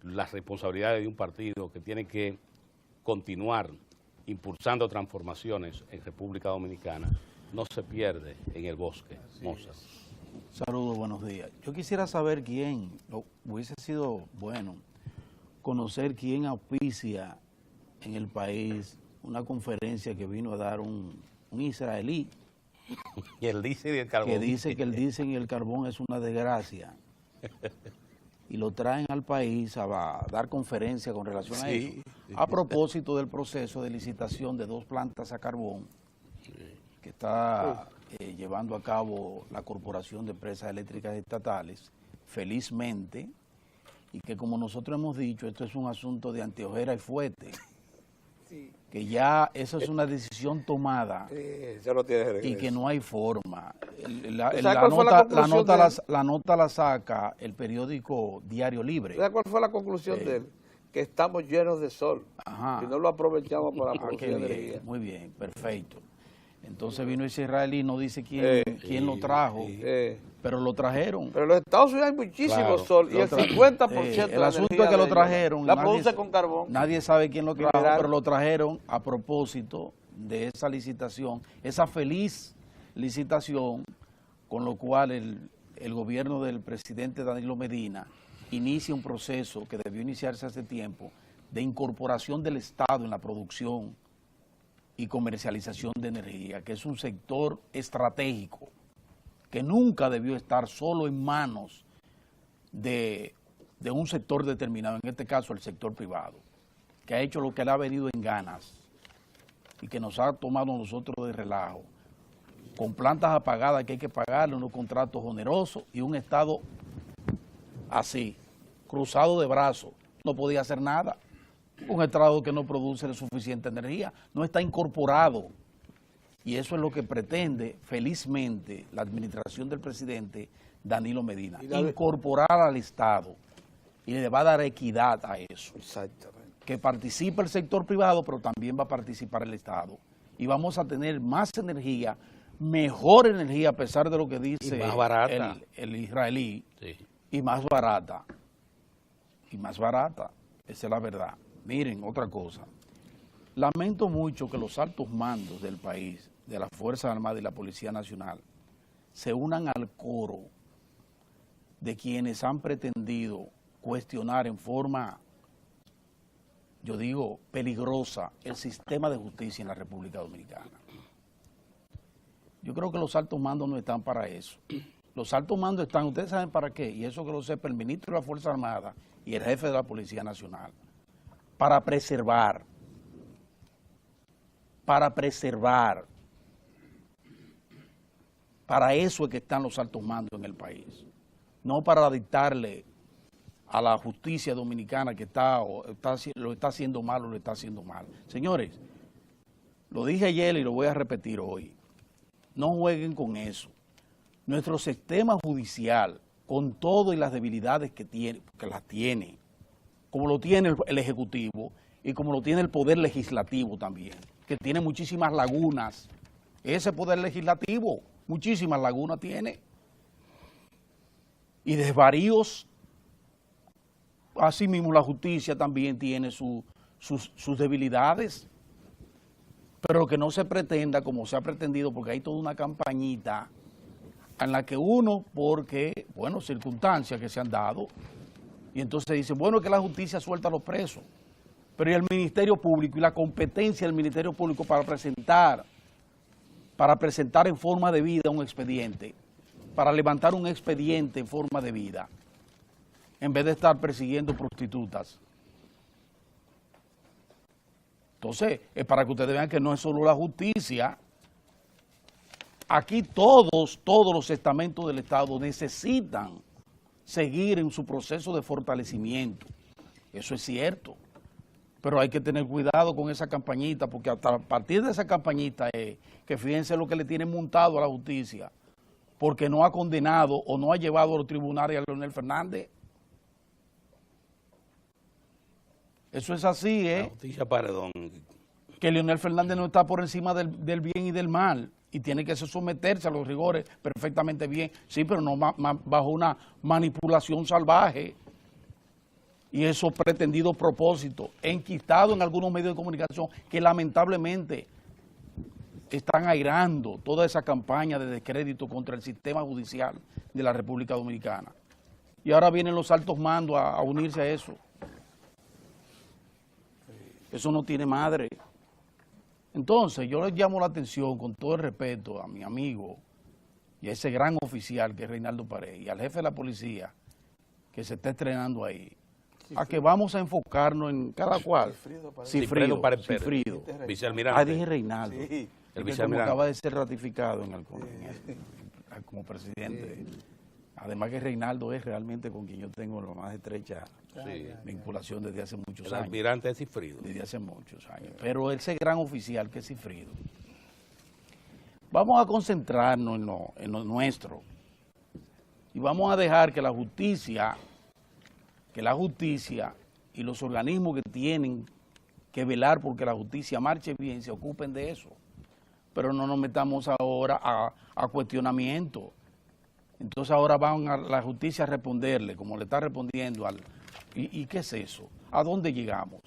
las responsabilidades de un partido que tiene que continuar impulsando transformaciones en República Dominicana, no se pierde en el bosque. Mozart. Saludos, buenos días. Yo quisiera saber hubiese sido bueno conocer quién auspicia en el país una conferencia que vino a dar un israelí. Y el diésel y el carbón. Que dice que el diésel y el carbón es una desgracia. Y lo traen al país a dar conferencia con relación a eso. A propósito del proceso de licitación de 2 plantas a carbón que está llevando a cabo la Corporación de Empresas Eléctricas Estatales, felizmente, y que como nosotros hemos dicho, esto es un asunto de anteojera y fuete. Que ya eso es una decisión tomada y que no hay forma. La nota la saca el periódico Diario Libre. ¿Sabes cuál fue la conclusión de él? Que estamos llenos de sol. Ajá. Y no lo aprovechamos para producir energía. Muy bien, perfecto. Entonces vino ese israelí y no dice quién lo trajo, pero lo trajeron. Pero en los Estados Unidos hay muchísimo sol y el 50% de la el asunto es que lo trajeron. La produce con carbón. Nadie sabe quién lo trajo, pero lo trajeron a propósito de esa licitación, esa feliz licitación, con lo cual el gobierno del presidente Danilo Medina inicia un proceso que debió iniciarse hace tiempo de incorporación del Estado en la producción y comercialización de energía, que es un sector estratégico, que nunca debió estar solo en manos de un sector determinado, en este caso el sector privado, que ha hecho lo que le ha venido en ganas y que nos ha tomado a nosotros de relajo, con plantas apagadas que hay que pagarle unos contratos onerosos y un Estado así, cruzado de brazos, no podía hacer nada. Un Estado que no produce suficiente energía, no está incorporado. Y eso es lo que pretende, felizmente, la administración del presidente Danilo Medina, incorporar al Estado, y le va a dar equidad a eso. Exactamente. Que participe el sector privado, pero también va a participar el Estado. Y vamos a tener más energía, mejor energía, a pesar de lo que dice y más barata. el israelí, Sí. y más barata. Y más barata, esa es la verdad. Miren, otra cosa. Lamento mucho que los altos mandos del país, de las Fuerzas Armadas y la Policía Nacional, se unan al coro de quienes han pretendido cuestionar en forma, yo digo, peligrosa el sistema de justicia en la República Dominicana. Yo creo que los altos mandos no están para eso. Los altos mandos están, ustedes saben para qué, y eso que lo sepa el ministro de la Fuerza Armada y el jefe de la Policía Nacional, para preservar. Para eso es que están los altos mandos en el país, no para dictarle a la justicia dominicana que lo está haciendo mal o lo está haciendo mal. Señores, lo dije ayer y lo voy a repetir hoy, no jueguen con eso. Nuestro sistema judicial, con todo y las debilidades que tiene, porque las tiene, como lo tiene el Ejecutivo y como lo tiene el Poder Legislativo también, que tiene muchísimas lagunas. Ese Poder Legislativo, muchísimas lagunas tiene. Y desvaríos. Asimismo, la justicia también tiene sus debilidades. Pero que no se pretenda como se ha pretendido, porque hay toda una campañita en la que uno, porque, bueno, circunstancias que se han dado, y entonces dice, bueno, es que la justicia suelta a los presos, pero y el Ministerio Público y la competencia del Ministerio Público para presentar en forma de vida un expediente, para levantar un expediente en forma de vida, en vez de estar persiguiendo prostitutas. Entonces, es para que ustedes vean que no es solo la justicia. Aquí todos los estamentos del Estado necesitan seguir en su proceso de fortalecimiento. Eso es cierto. Pero hay que tener cuidado con esa campañita, porque hasta a partir de esa campañita es que fíjense lo que le tienen montado a la justicia, porque no ha condenado o no ha llevado a los tribunales a Leonel Fernández. Eso es así, La justicia paredón. Que Leonel Fernández no está por encima del bien y del mal y tiene que someterse a los rigores perfectamente bien, sí, pero no bajo una manipulación salvaje y esos pretendidos propósitos enquistados en algunos medios de comunicación que lamentablemente están airando toda esa campaña de descrédito contra el sistema judicial de la República Dominicana. Y ahora vienen los altos mandos a unirse a eso. Eso no tiene madre. Entonces, yo les llamo la atención, con todo el respeto, a mi amigo y a ese gran oficial que es Reinaldo Paredes y al jefe de la policía que se está estrenando ahí, a que vamos a enfocarnos en cada cual. Cifrido. Vicealmirante. Ah, dije Reinaldo. Sí. El Como vicealmirante. acaba de ser ratificado como presidente. Además que Reinaldo es realmente con quien yo tengo la más estrecha vinculación desde hace muchos El años. almirante es Cifrido. Desde hace muchos años. Pero ese gran oficial que es Cifrido. Vamos a concentrarnos en lo nuestro. Y vamos a dejar que la justicia y los organismos que tienen que velar porque la justicia marche bien se ocupen de eso. Pero no nos metamos ahora a cuestionamiento. Entonces ahora van a la justicia a responderle, como le está respondiendo ¿Y qué es eso? ¿A dónde llegamos?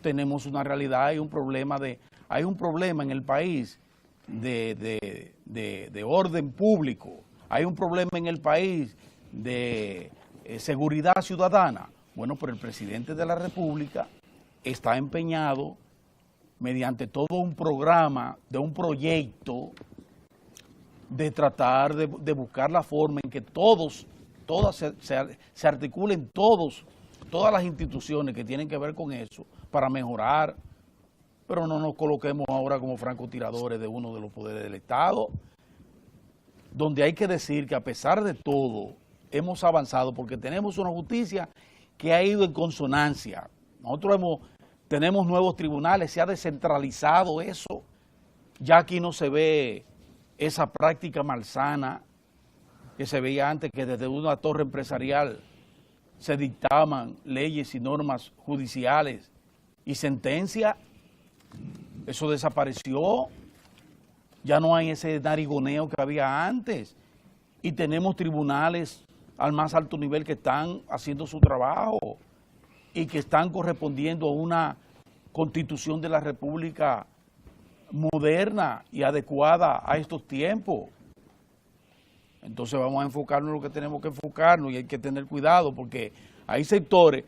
Tenemos una realidad, hay un problema en el país de orden público, hay un problema en el país de seguridad ciudadana. Bueno, pero el presidente de la República está empeñado, mediante todo un programa, de un proyecto, de tratar de buscar la forma en que todas se articulen todas las instituciones que tienen que ver con eso para mejorar, pero no nos coloquemos ahora como francotiradores de uno de los poderes del Estado, donde hay que decir que a pesar de todo hemos avanzado porque tenemos una justicia que ha ido en consonancia. Nosotros tenemos nuevos tribunales, se ha descentralizado eso, ya aquí no se ve esa práctica malsana que se veía antes, que desde una torre empresarial se dictaban leyes y normas judiciales y sentencia. Eso desapareció, ya no hay ese narigoneo que había antes y tenemos tribunales al más alto nivel que están haciendo su trabajo y que están correspondiendo a una constitución de la República moderna y adecuada a estos tiempos. Entonces vamos a enfocarnos en lo que tenemos que enfocarnos y hay que tener cuidado porque hay sectores,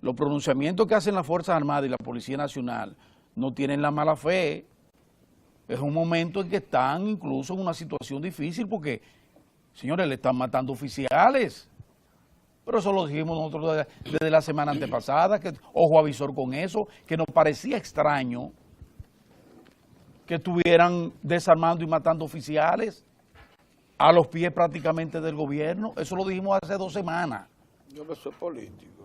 los pronunciamientos que hacen las Fuerzas Armadas y la Policía Nacional no tienen la mala fe. Es un momento en que están incluso en una situación difícil porque, señores, le están matando oficiales. Pero eso lo dijimos nosotros desde la semana antepasada, que ojo avisor con eso, que nos parecía extraño que estuvieran desarmando y matando oficiales a los pies prácticamente del gobierno. Eso lo dijimos hace 2 semanas. Yo que soy político.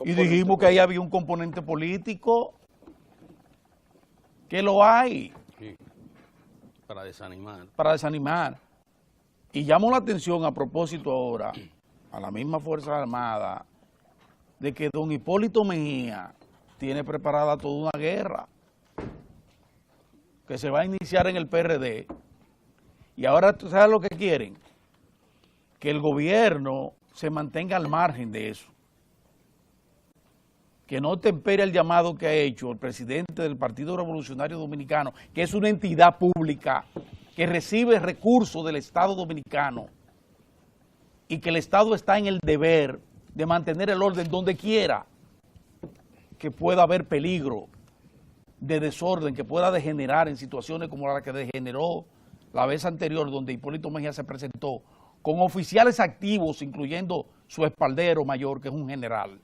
Y dijimos que ahí había un componente político, que lo hay. Sí, para desanimar. Para desanimar. Y llamo la atención a propósito ahora a la misma Fuerza Armada de que don Hipólito Mejía tiene preparada toda una guerra que se va a iniciar en el PRD. Y ahora, ¿tú sabes lo que quieren? Que el gobierno se mantenga al margen de eso. Que no tempere el llamado que ha hecho el presidente del Partido Revolucionario Dominicano, que es una entidad pública que recibe recursos del Estado Dominicano y que el Estado está en el deber de mantener el orden donde quiera que pueda haber peligro de desorden, que pueda degenerar en situaciones como la que degeneró la vez anterior, donde Hipólito Mejía se presentó con oficiales activos, incluyendo su espaldero mayor, que es un general,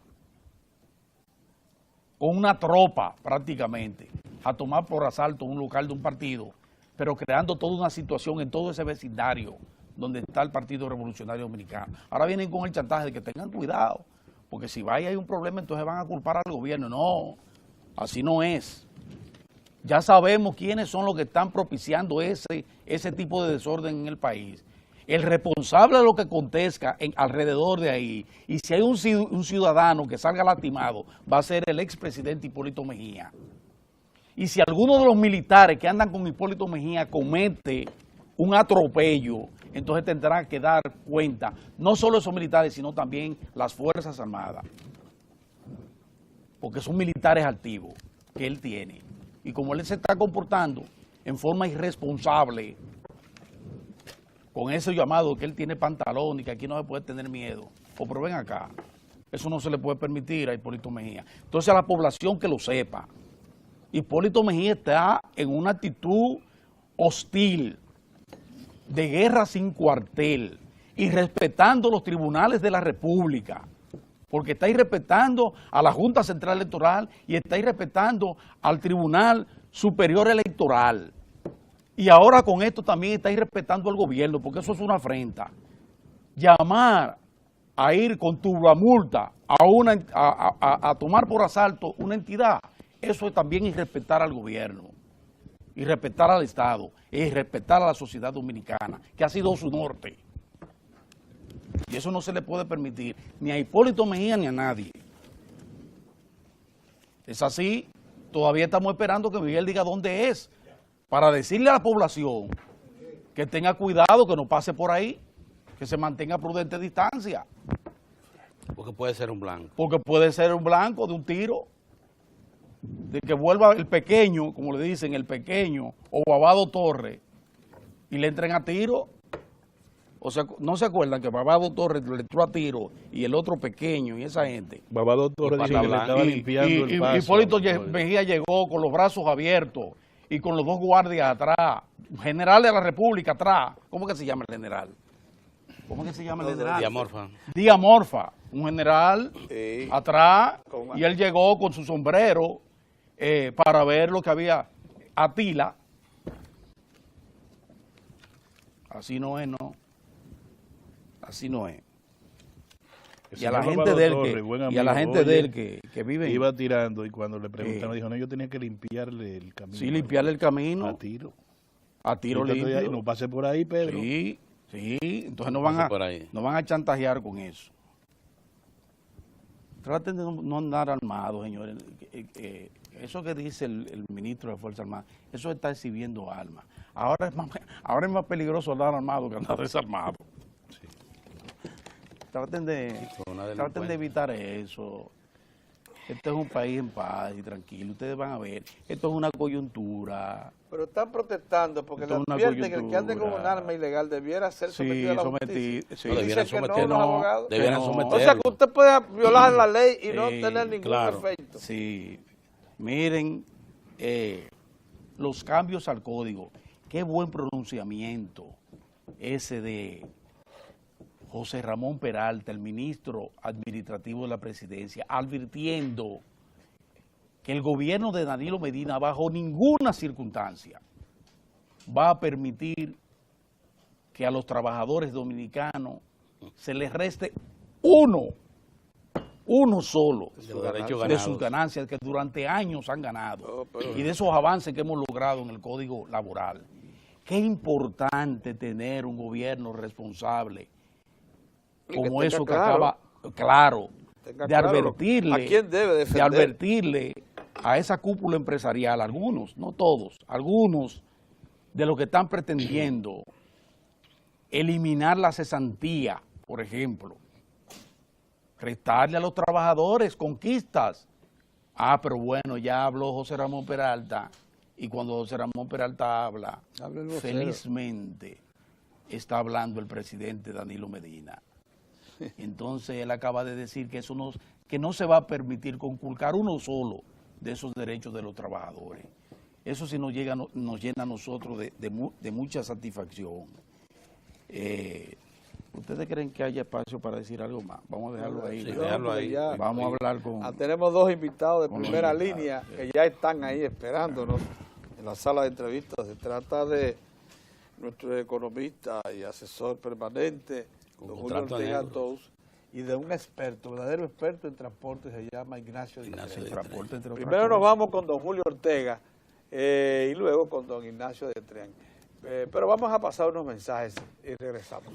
con una tropa prácticamente, a tomar por asalto un local de un partido, pero creando toda una situación en todo ese vecindario donde está el Partido Revolucionario Dominicano. Ahora vienen con el chantaje de que tengan cuidado, porque si va y hay un problema, entonces van a culpar al gobierno. No, así no es. Ya sabemos quiénes son los que están propiciando ese tipo de desorden en el país. El responsable de lo que acontezca alrededor de ahí, y si hay un ciudadano que salga lastimado, va a ser el expresidente Hipólito Mejía. Y si alguno de los militares que andan con Hipólito Mejía comete un atropello, entonces tendrán que dar cuenta, no solo esos militares, sino también las Fuerzas Armadas, porque son militares activos que él tiene. Y como él se está comportando en forma irresponsable, con ese llamado que él tiene pantalón y que aquí no se puede tener miedo, pero ven acá, eso no se le puede permitir a Hipólito Mejía. Entonces a la población que lo sepa, Hipólito Mejía está en una actitud hostil, de guerra sin cuartel, y respetando los tribunales de la República, porque está irrespetando a la Junta Central Electoral y está irrespetando al Tribunal Superior Electoral. Y ahora con esto también está irrespetando al gobierno, porque eso es una afrenta. Llamar a ir con turbamulta a tomar por asalto una entidad, eso es también irrespetar al gobierno, irrespetar al Estado, irrespetar a la sociedad dominicana, que ha sido su norte. Y eso no se le puede permitir ni a Hipólito Mejía ni a nadie. Es así, todavía estamos esperando que Miguel diga dónde es, para decirle a la población que tenga cuidado, que no pase por ahí, que se mantenga a prudente distancia. Porque puede ser un blanco. Porque puede ser un blanco de un tiro, de que vuelva el pequeño, como le dicen, el pequeño, o Babado Torre, y le entren a tiro. O sea, ¿no se acuerdan que Babado Torres le entró a tiro y el otro pequeño y esa gente? Babado Torres dice que le estaba limpiando el paso. Hipólito Mejía llegó con los brazos abiertos y con los dos guardias atrás, general de la República atrás. ¿Cómo que se llama el general? ¿Cómo que se llama el general? Diamorfa. Diamorfa, un general Sí. atrás, ¿Cómo? y él llegó con su sombrero para ver lo que había. Atila. Así no es, no. Así no es. El Y a la señor gente Babado de él, Torres, buen y a la amigo, gente de oye, él que vive en- iba tirando y cuando le preguntaron dijo, no, yo tenía que limpiarle el camino. sí, limpiarle el camino A tiro. a tiro Y limpio. no pase por ahí, Pedro. Sí, sí, entonces no Pase por ahí. van a chantajear con eso. Traten de no andar armados, señores. Eso que dice el ministro de Fuerzas Armadas, eso está exhibiendo armas. Ahora es más peligroso andar armado que andar desarmado. Traten una de delincuencia. evitar eso. Este es un país en paz y tranquilo. Ustedes van a ver, esto es una coyuntura. Pero están protestando porque le Esto es una advierten que el que ande con un coyuntura. arma ilegal debiera ser Sí, sometido a la justicia. sí. No, Y debieran dicen que no, someterlo. los abogados. Debieran No. someterlo. O sea que usted puede violar la ley y no Sí, tener ningún claro. efecto. Sí, miren, los cambios al código, qué buen pronunciamiento ese de José Ramón Peralta, el ministro administrativo de la presidencia, advirtiendo que el gobierno de Danilo Medina bajo ninguna circunstancia va a permitir que a los trabajadores dominicanos se les reste uno solo De los derechos de ganados. sus ganancias que durante años han ganado Oh, pero- y de esos avances que hemos logrado en el Código Laboral. Qué importante tener un gobierno responsable Y que como tenga eso que claro. acaba, claro, Tenga de claro advertirle, a quién debe defender. de advertirle a esa cúpula empresarial, algunos, no todos, algunos de los que están pretendiendo eliminar la cesantía, por ejemplo, restarle a los trabajadores conquistas. Ah, pero bueno, ya habló José Ramón Peralta, y cuando José Ramón Peralta habla, Habla el vocero. felizmente está hablando el presidente Danilo Medina. Entonces él acaba de decir que eso que no se va a permitir conculcar uno solo de esos derechos de los trabajadores. Eso sí nos llena a nosotros de mucha satisfacción. ¿Ustedes creen que haya espacio para decir algo más? Vamos a dejarlo ahí. Sí, ¿verdad? déjalo ahí. Ya. Vamos a hablar con... Tenemos dos invitados de Con los primera invitados, línea que ya están ahí esperándonos en la sala de entrevistas. Se trata de nuestro economista y asesor permanente, Con don Julio contrato Ortega negro. Tous, y de un experto, verdadero experto en transporte, se llama Ignacio Di Ignacio Tren. Di transporte, entre otras Primero nos cosas. vamos con don Julio Ortega y luego con don Ignacio de Tren. Pero vamos a pasar unos mensajes y regresamos.